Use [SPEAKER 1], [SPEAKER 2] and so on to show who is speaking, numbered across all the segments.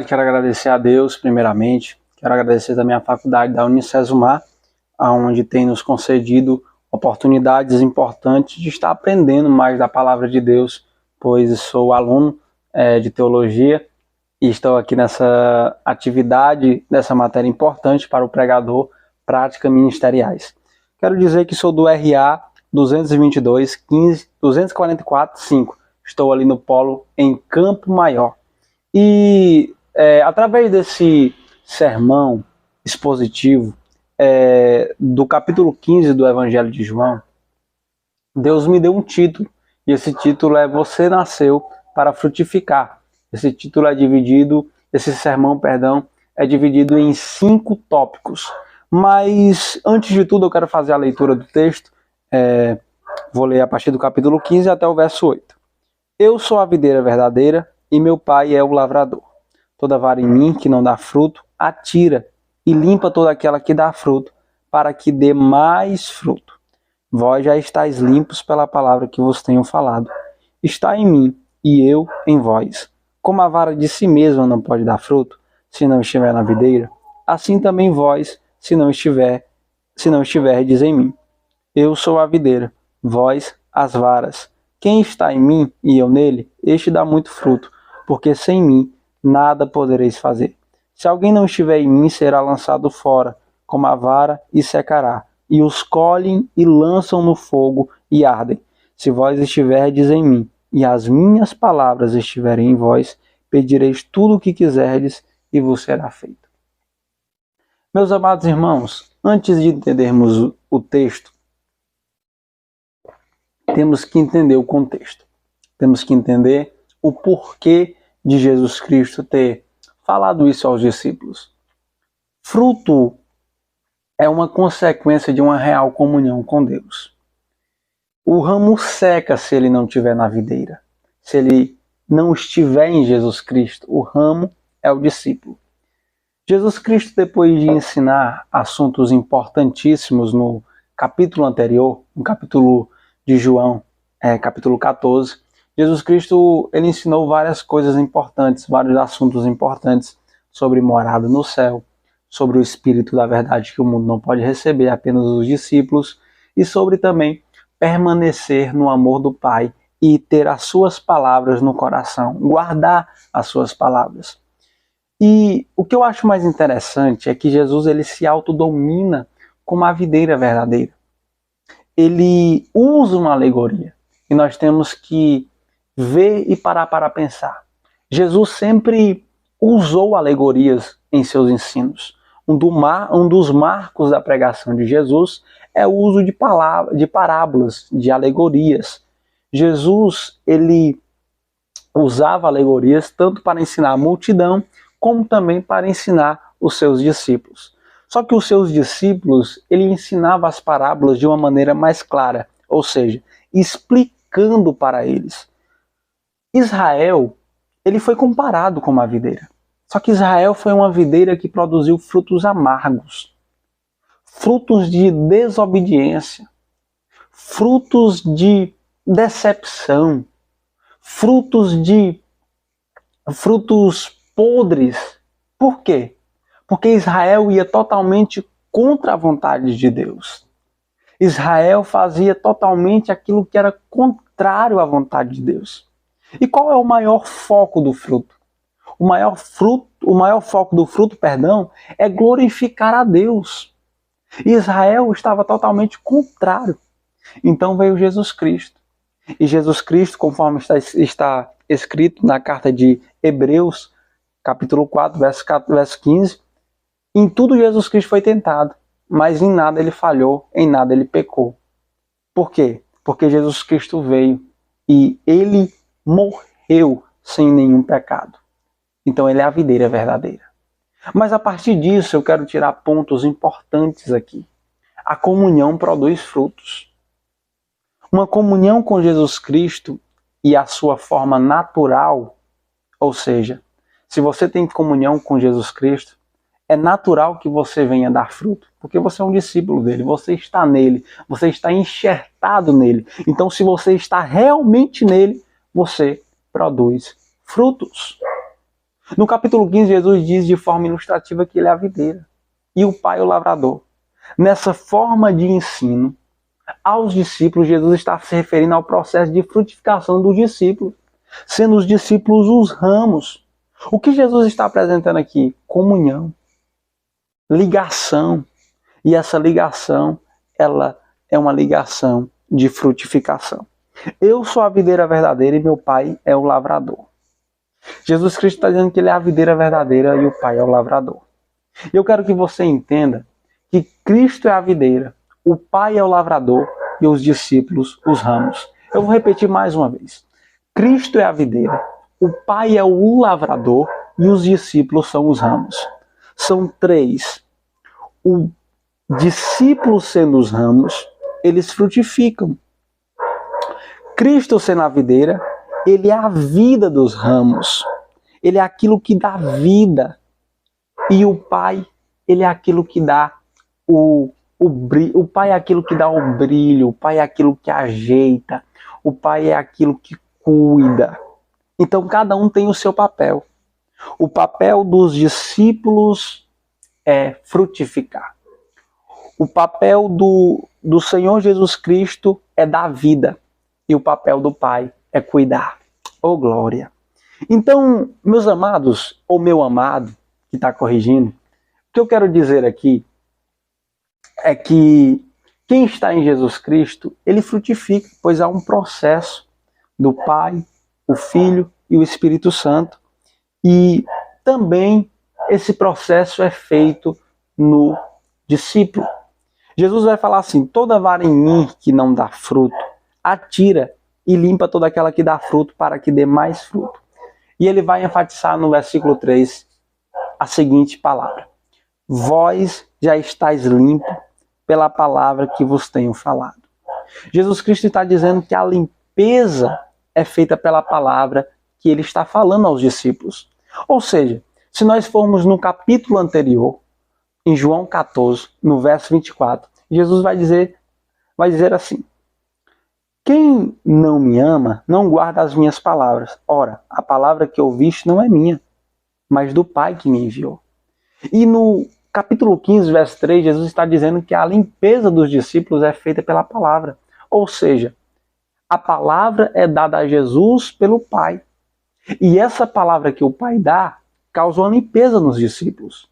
[SPEAKER 1] Quero agradecer a Deus, primeiramente. Quero agradecer também a faculdade da Unicesumar, onde tem nos concedido oportunidades importantes de estar aprendendo mais da palavra de Deus, pois sou aluno de teologia e estou aqui nessa atividade, dessa matéria importante para o pregador, práticas ministeriais. Quero dizer que sou do RA 222, 15, 244, 5. Estou ali no polo em Campo Maior. E através desse sermão expositivo do capítulo 15 do Evangelho de João, Deus me deu um título, e esse título é Você Nasceu para Frutificar. Esse título esse sermão, é dividido em 5 tópicos. Mas, antes de tudo, eu quero fazer a leitura do texto. Vou ler a partir do capítulo 15 até o verso 8. Eu sou a videira verdadeira, e meu pai é o lavrador. Toda vara em mim que não dá fruto, atira, e limpa toda aquela que dá fruto, para que dê mais fruto. Vós já estáis limpos pela palavra que vos tenho falado. Está em mim, e eu em vós. Como a vara de si mesma não pode dar fruto, se não estiver na videira, assim também vós, se não estiverdes em mim. Eu sou a videira, vós as varas. Quem está em mim e eu nele, este dá muito fruto, porque sem mim nada podereis fazer. Se alguém não estiver em mim, será lançado fora, como a vara, e secará. E os colhem e lançam no fogo e ardem. Se vós estiverdes em mim, e as minhas palavras estiverem em vós, pedireis tudo o que quiserdes, e vos será feito. Meus amados irmãos, antes de entendermos o texto, temos que entender o contexto. Temos que entender o porquê de Jesus Cristo ter falado isso aos discípulos. Fruto é uma consequência de uma real comunhão com Deus. O ramo seca se ele não estiver na videira. Se ele não estiver em Jesus Cristo, o ramo é o discípulo. Jesus Cristo, depois de ensinar assuntos importantíssimos no capítulo anterior, no capítulo de João, capítulo 14, Jesus Cristo ele ensinou várias coisas importantes, vários assuntos importantes sobre morada no céu, sobre o Espírito da verdade que o mundo não pode receber, apenas os discípulos, e sobre também permanecer no amor do Pai e ter as suas palavras no coração, guardar as suas palavras. E o que eu acho mais interessante é que Jesus ele se autodomina como a videira verdadeira. Ele usa uma alegoria e nós temos que ver e parar para pensar. Jesus sempre usou alegorias em seus ensinos. Um dos marcos da pregação de Jesus é o uso de parábolas, de alegorias. Jesus ele usava alegorias tanto para ensinar a multidão, como também para ensinar os seus discípulos. Só que os seus discípulos, ele ensinava as parábolas de uma maneira mais clara, ou seja, explicando para eles. Israel, ele foi comparado com uma videira. Só que Israel foi uma videira que produziu frutos amargos, frutos de desobediência, frutos de decepção, frutos podres. Por quê? Porque Israel ia totalmente contra a vontade de Deus. Israel fazia totalmente aquilo que era contrário à vontade de Deus. E qual é o maior foco do fruto? O maior foco do fruto, é glorificar a Deus. Israel estava totalmente contrário. Então veio Jesus Cristo. E Jesus Cristo, conforme está escrito na carta de Hebreus, capítulo 4, verso 15, em tudo Jesus Cristo foi tentado, mas em nada ele falhou, em nada ele pecou. Por quê? Porque Jesus Cristo veio e ele morreu sem nenhum pecado. Então ele é a videira verdadeira. Mas a partir disso eu quero tirar pontos importantes aqui. A comunhão produz frutos. Uma comunhão com Jesus Cristo e a sua forma natural, ou seja, se você tem comunhão com Jesus Cristo, é natural que você venha dar fruto, porque você é um discípulo dele, você está nele, você está enxertado nele. Então, se você está realmente nele, você produz frutos. No capítulo 15, Jesus diz de forma ilustrativa que ele é a videira e o Pai é o lavrador. Nessa forma de ensino aos discípulos, Jesus está se referindo ao processo de frutificação dos discípulos, sendo os discípulos os ramos. O que Jesus está apresentando aqui? Comunhão, ligação. E essa ligação, ela é uma ligação de frutificação. Eu sou a videira verdadeira e meu Pai é o lavrador. Jesus Cristo está dizendo que ele é a videira verdadeira e o Pai é o lavrador. Eu quero que você entenda que Cristo é a videira, o Pai é o lavrador e os discípulos os ramos. Eu vou repetir mais uma vez. Cristo é a videira, o Pai é o lavrador e os discípulos são os ramos. São três. O discípulo sendo os ramos, eles frutificam. Cristo sendo a videira, ele é a vida dos ramos. Ele é aquilo que dá vida. E o Pai, ele é aquilo que dá o brilho. O Pai é aquilo que dá o brilho. O Pai é aquilo que ajeita. O Pai é aquilo que cuida. Então cada um tem o seu papel. O papel dos discípulos é frutificar. O papel do Senhor Jesus Cristo é dar vida. E o papel do Pai é cuidar. Oh, glória! Então, meus amados, ou meu amado, que está corrigindo, o que eu quero dizer aqui é que quem está em Jesus Cristo, ele frutifica, pois há um processo do Pai, o Filho e o Espírito Santo. E também esse processo é feito no discípulo. Jesus vai falar assim: toda vara em mim que não dá fruto, atira e limpa toda aquela que dá fruto para que dê mais fruto. E ele vai enfatizar no versículo 3 a seguinte palavra: vós já estáis limpo pela palavra que vos tenho falado. Jesus Cristo está dizendo que a limpeza é feita pela palavra que ele está falando aos discípulos. Ou seja, se nós formos no capítulo anterior, em João 14, no verso 24, Jesus vai dizer assim: quem não me ama, não guarda as minhas palavras. Ora, a palavra que ouviste não é minha, mas do Pai que me enviou. E no capítulo 15, verso 3, Jesus está dizendo que a limpeza dos discípulos é feita pela palavra. Ou seja, a palavra é dada a Jesus pelo Pai. E essa palavra que o Pai dá causou a limpeza nos discípulos.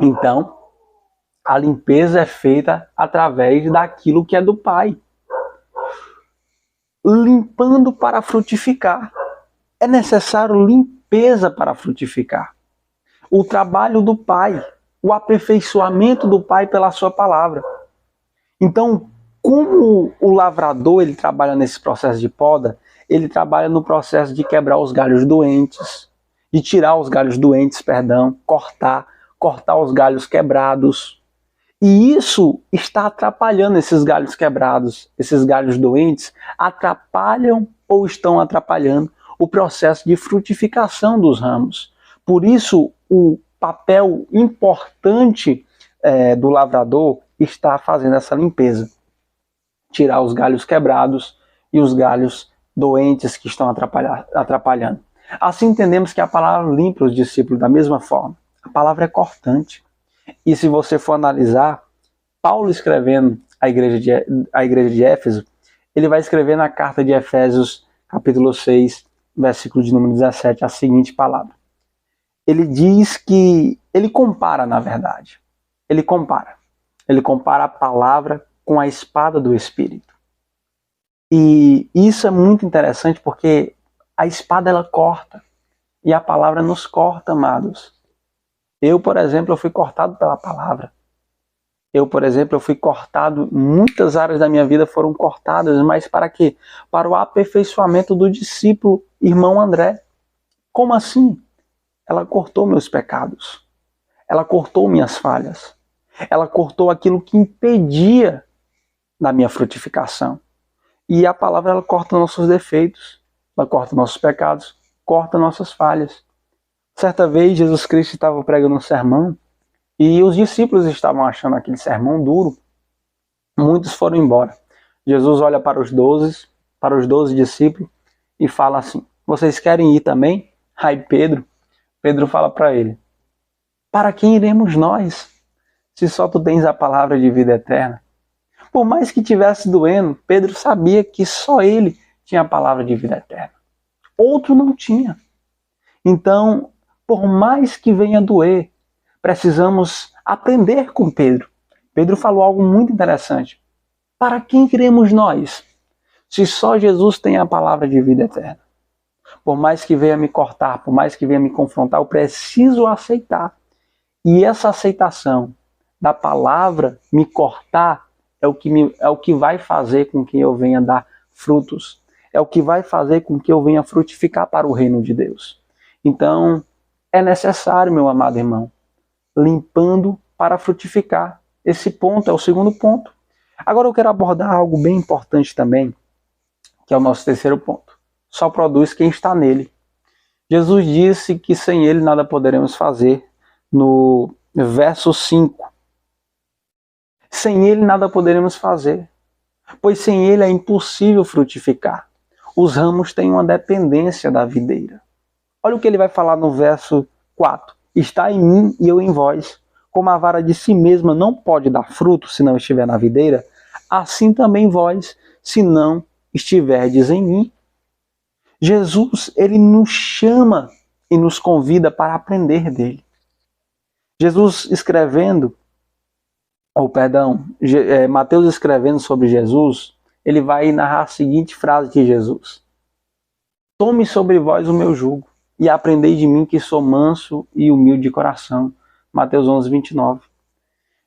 [SPEAKER 1] Então, a limpeza é feita através daquilo que é do Pai. Limpando para frutificar. É necessário limpeza para frutificar. O trabalho do Pai, o aperfeiçoamento do Pai pela sua palavra. Então, como o lavrador ele trabalha nesse processo de poda, ele trabalha no processo de quebrar os galhos doentes, de tirar os galhos doentes, cortar os galhos quebrados. E isso está atrapalhando esses galhos quebrados, esses galhos doentes, atrapalham ou estão atrapalhando o processo de frutificação dos ramos. Por isso, o papel importante do lavrador está fazendo essa limpeza. Tirar os galhos quebrados e os galhos doentes que estão atrapalhando. Assim entendemos que a palavra limpa os discípulos da mesma forma. A palavra é cortante. E se você for analisar, Paulo escrevendo a igreja de Éfeso, ele vai escrever na carta de Efésios, capítulo 6, versículo de número 17, a seguinte palavra. Ele diz que, ele compara, na verdade, ele compara a palavra com a espada do Espírito. E isso é muito interessante porque a espada ela corta e a palavra nos corta, amados. Eu, por exemplo, eu fui cortado pela palavra. Eu, por exemplo, eu fui cortado, muitas áreas da minha vida foram cortadas, mas para quê? Para o aperfeiçoamento do discípulo, irmão André. Como assim? Ela cortou meus pecados. Ela cortou minhas falhas. Ela cortou aquilo que impedia da minha frutificação. E a palavra ela corta nossos defeitos, ela corta nossos pecados, corta nossas falhas. Certa vez Jesus Cristo estava pregando um sermão e os discípulos estavam achando aquele sermão duro. Muitos foram embora. Jesus olha para os 12 discípulos e fala assim: vocês querem ir também? Aí Pedro fala para ele: para quem iremos nós, se só tu tens a palavra de vida eterna? Por mais que tivesse doendo, Pedro sabia que só ele tinha a palavra de vida eterna. Outro não tinha. Então, por mais que venha doer, precisamos aprender com Pedro. Pedro falou algo muito interessante. Para quem iremos nós, se só Jesus tem a palavra de vida eterna? Por mais que venha me cortar, por mais que venha me confrontar, eu preciso aceitar. E essa aceitação da palavra me cortar é o que vai fazer com que eu venha dar frutos. É o que vai fazer com que eu venha frutificar para o reino de Deus. Então, é necessário, meu amado irmão, limpando para frutificar. Esse ponto é o segundo ponto. Agora eu quero abordar algo bem importante também, que é o nosso terceiro ponto. Só produz quem está nele. Jesus disse que sem ele nada poderemos fazer. No verso 5. Sem ele nada poderemos fazer, pois sem ele é impossível frutificar. Os ramos têm uma dependência da videira. Olha o que ele vai falar no verso 4. Está em mim e eu em vós. Como a vara de si mesma não pode dar fruto se não estiver na videira, assim também vós, se não estiverdes em mim. Jesus, ele nos chama e nos convida para aprender dele. Jesus escrevendo, Mateus escrevendo sobre Jesus, ele vai narrar a seguinte frase de Jesus: tome sobre vós o meu jugo e aprendei de mim que sou manso e humilde de coração. Mateus 11, 29.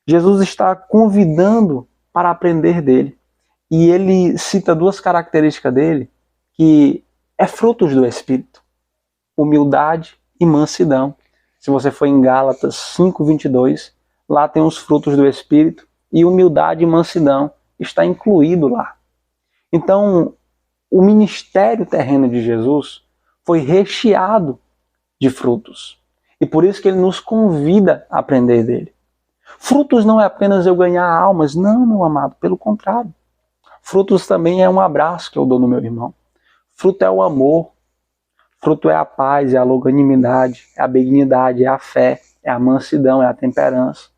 [SPEAKER 1] Jesus está convidando para aprender dele. E ele cita duas características dele que é frutos do Espírito: humildade e mansidão. Se você for em Gálatas 5:22, lá tem os frutos do Espírito e humildade e mansidão está incluído lá. Então, o ministério terreno de Jesus foi recheado de frutos. E por isso que ele nos convida a aprender dele. Frutos não é apenas eu ganhar almas, não, meu amado, pelo contrário. Frutos também é um abraço que eu dou no meu irmão. Fruto é o amor. Fruto é a paz, é a longanimidade, é a benignidade, é a fé, é a mansidão, é a temperança.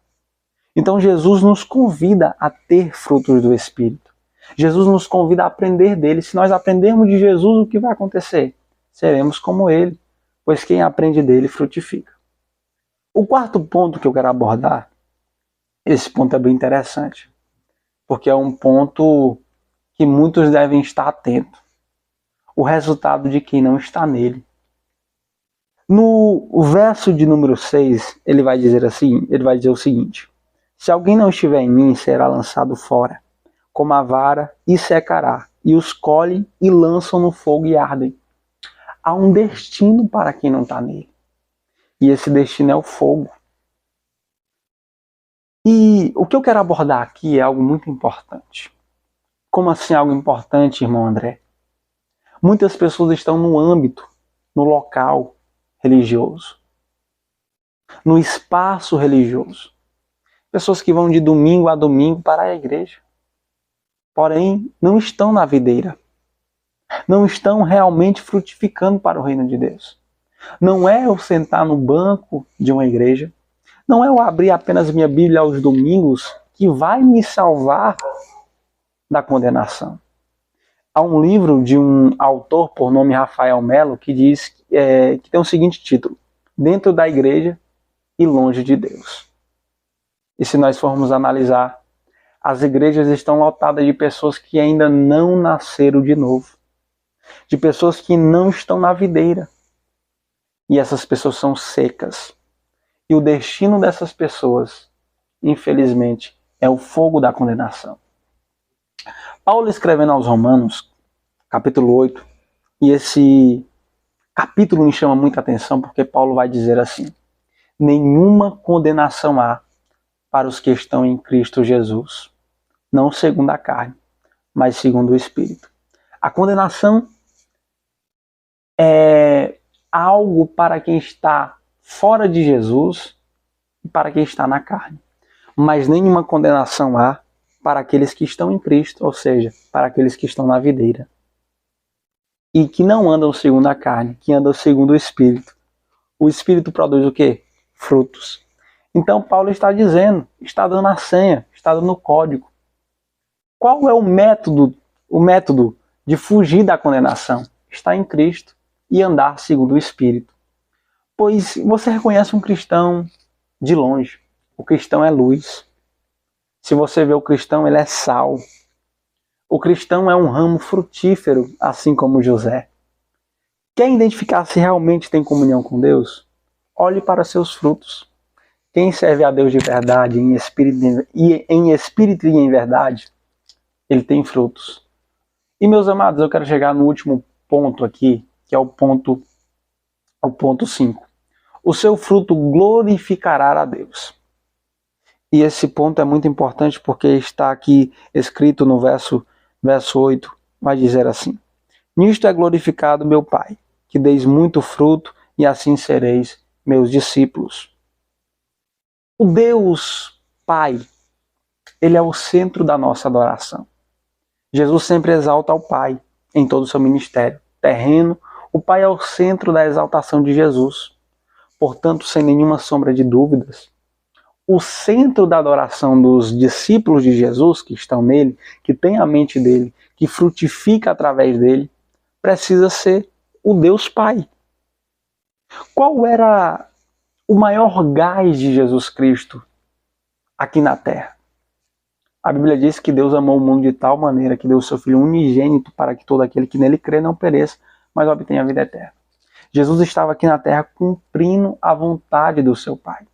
[SPEAKER 1] Então Jesus nos convida a ter frutos do Espírito. Jesus nos convida a aprender dele. Se nós aprendermos de Jesus, o que vai acontecer? Seremos como ele, pois quem aprende dele frutifica. O quarto ponto que eu quero abordar, esse ponto é bem interessante, porque é um ponto que muitos devem estar atentos. O resultado de quem não está nele. No verso de número 6, ele vai dizer o seguinte: se alguém não estiver em mim, será lançado fora, como a vara, e secará, e os colhem e lançam no fogo e ardem. Há um destino para quem não está nele. E esse destino é o fogo. E o que eu quero abordar aqui é algo muito importante. Como assim algo importante, irmão André? Muitas pessoas estão no âmbito, no local religioso, no espaço religioso. Pessoas que vão de domingo a domingo para a igreja, porém não estão na videira, não estão realmente frutificando para o reino de Deus. Não é eu sentar no banco de uma igreja, não é eu abrir apenas minha Bíblia aos domingos que vai me salvar da condenação. Há um livro de um autor por nome Rafael Melo que diz que tem o seguinte título: Dentro da Igreja e Longe de Deus. E se nós formos analisar, as igrejas estão lotadas de pessoas que ainda não nasceram de novo, de pessoas que não estão na videira. E essas pessoas são secas. E o destino dessas pessoas, infelizmente, é o fogo da condenação. Paulo escrevendo aos Romanos, capítulo 8, e esse capítulo me chama muita atenção porque Paulo vai dizer assim: nenhuma condenação há para os que estão em Cristo Jesus, não segundo a carne, mas segundo o Espírito. A condenação é algo para quem está fora de Jesus e para quem está na carne. Mas nenhuma condenação há para aqueles que estão em Cristo, ou seja, para aqueles que estão na videira. e que não andam segundo a carne, que andam segundo o Espírito. O Espírito produz o quê? Frutos. Então Paulo está dizendo, está dando a senha, está dando o código. Qual é o método de fugir da condenação? Está em Cristo e andar segundo o Espírito. Pois você reconhece um cristão de longe. O cristão é luz. Se você vê o cristão, ele é sal. O cristão é um ramo frutífero, assim como José. Quer identificar se realmente tem comunhão com Deus? Olhe para seus frutos. Quem serve a Deus de verdade, em espírito e em verdade, ele tem frutos. E meus amados, eu quero chegar no último ponto aqui, que é o ponto 5. O seu fruto glorificará a Deus. E esse ponto é muito importante porque está aqui escrito no verso 8, vai dizer assim: nisto é glorificado meu Pai, que deis muito fruto, e assim sereis meus discípulos. O Deus Pai, ele é o centro da nossa adoração. Jesus sempre exalta o Pai em todo o seu ministério terreno. O Pai é o centro da exaltação de Jesus. Portanto, sem nenhuma sombra de dúvidas, o centro da adoração dos discípulos de Jesus, que estão nele, que tem a mente dele, que frutifica através dele, precisa ser o Deus Pai. Qual era o maior gás de Jesus Cristo aqui na Terra? A Bíblia diz que Deus amou o mundo de tal maneira que deu o seu Filho unigênito para que todo aquele que nele crê não pereça, mas obtenha a vida eterna. Jesus estava aqui na Terra cumprindo a vontade do seu Pai.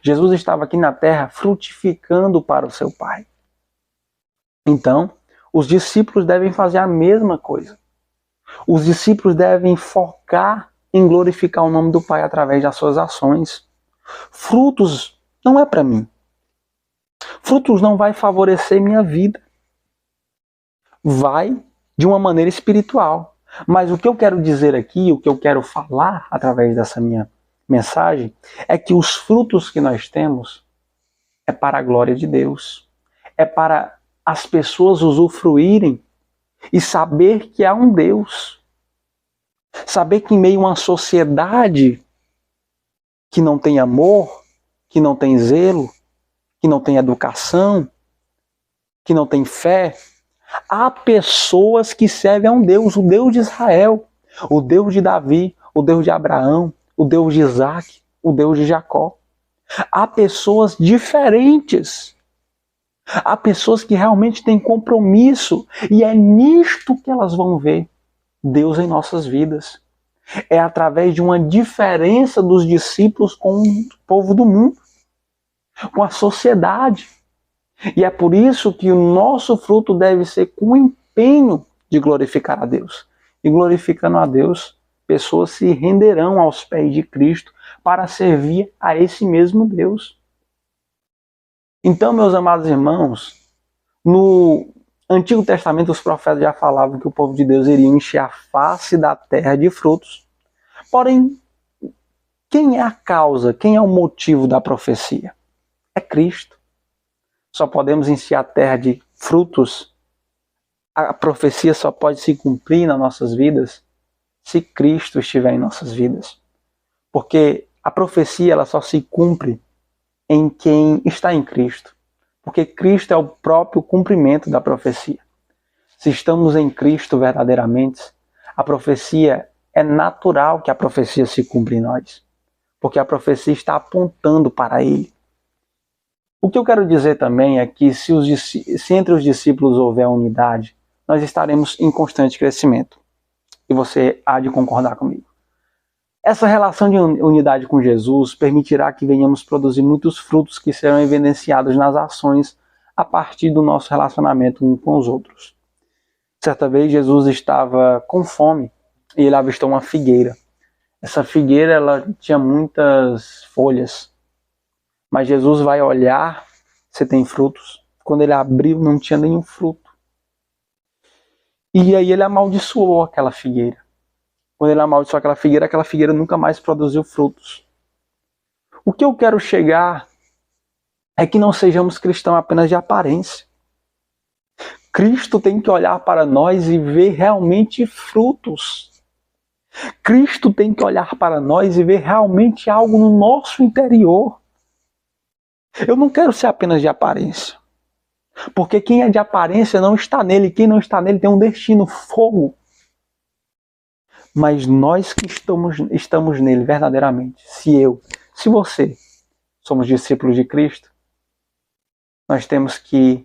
[SPEAKER 1] Jesus estava aqui na Terra frutificando para o seu Pai. Então, os discípulos devem fazer a mesma coisa. Os discípulos devem focar em glorificar o nome do Pai através das suas ações. Frutos não é para mim. Frutos não vai favorecer minha vida. Vai de uma maneira espiritual. Mas o que eu quero dizer aqui, o que eu quero falar através dessa minha mensagem, é que os frutos que nós temos é para a glória de Deus. É para as pessoas usufruírem e saber que há um Deus. Saber que em meio a uma sociedade que não tem amor, que não tem zelo, que não tem educação, que não tem fé, há pessoas que servem a um Deus, o Deus de Israel, o Deus de Davi, o Deus de Abraão, o Deus de Isaac, o Deus de Jacó. Há pessoas diferentes. Há pessoas que realmente têm compromisso e é nisto que elas vão ver Deus em nossas vidas. É através de uma diferença dos discípulos com o povo do mundo, com a sociedade. E é por isso que o nosso fruto deve ser com o empenho de glorificar a Deus. E glorificando a Deus, pessoas se renderão aos pés de Cristo para servir a esse mesmo Deus. Então, meus amados irmãos, no Antigo Testamento os profetas já falavam que o povo de Deus iria encher a face da terra de frutos. Porém, quem é a causa, quem é o motivo da profecia? É Cristo. Só podemos encher a terra de frutos. A profecia só pode se cumprir nas nossas vidas se Cristo estiver em nossas vidas. Porque a profecia ela só se cumpre em quem está em Cristo. Porque Cristo é o próprio cumprimento da profecia. Se estamos em Cristo verdadeiramente, a profecia é natural que a profecia se cumpra em nós. Porque a profecia está apontando para Ele. O que eu quero dizer também é que se entre os discípulos houver unidade, nós estaremos em constante crescimento. E você há de concordar comigo. Essa relação de unidade com Jesus permitirá que venhamos produzir muitos frutos que serão evidenciados nas ações a partir do nosso relacionamento uns com os outros. Certa vez Jesus estava com fome e ele avistou uma figueira. Essa figueira ela tinha muitas folhas, mas Jesus vai olhar se tem frutos. Quando ele abriu não tinha nenhum fruto. E aí ele amaldiçoou aquela figueira. Quando ele amaldiçoou aquela figueira nunca mais produziu frutos. O que eu quero chegar é que não sejamos cristãos apenas de aparência. Cristo tem que olhar para nós e ver realmente frutos. Cristo tem que olhar para nós e ver realmente algo no nosso interior. Eu não quero ser apenas de aparência. Porque quem é de aparência não está nele. Quem não está nele tem um destino, fogo. Mas nós que estamos nele verdadeiramente, se você somos discípulos de Cristo, nós temos que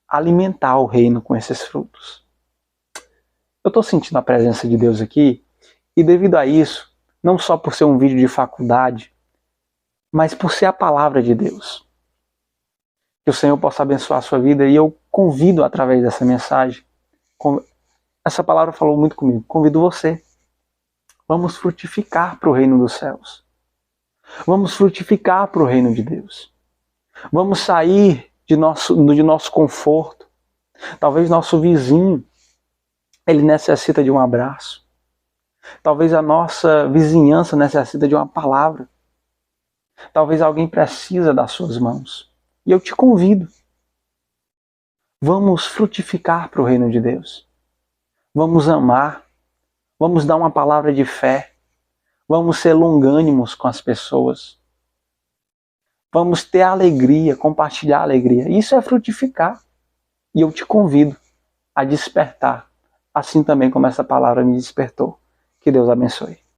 [SPEAKER 1] alimentar o reino com esses frutos. Eu estou sentindo a presença de Deus aqui, e devido a isso, não só por ser um vídeo de faculdade, mas por ser a palavra de Deus. Que o Senhor possa abençoar a sua vida, e eu convido através dessa mensagem, essa palavra falou muito comigo, convido você. Vamos frutificar para o reino dos céus. Vamos frutificar para o reino de Deus. Vamos sair de nosso conforto. Talvez nosso vizinho, ele necessita de um abraço. Talvez a nossa vizinhança necessita de uma palavra. Talvez alguém precisa das suas mãos. E eu te convido. Vamos frutificar para o reino de Deus. Vamos amar. Vamos dar uma palavra de fé. Vamos ser longânimos com as pessoas. Vamos ter alegria, compartilhar a alegria. Isso é frutificar. E eu te convido a despertar, assim também como essa palavra me despertou. Que Deus abençoe.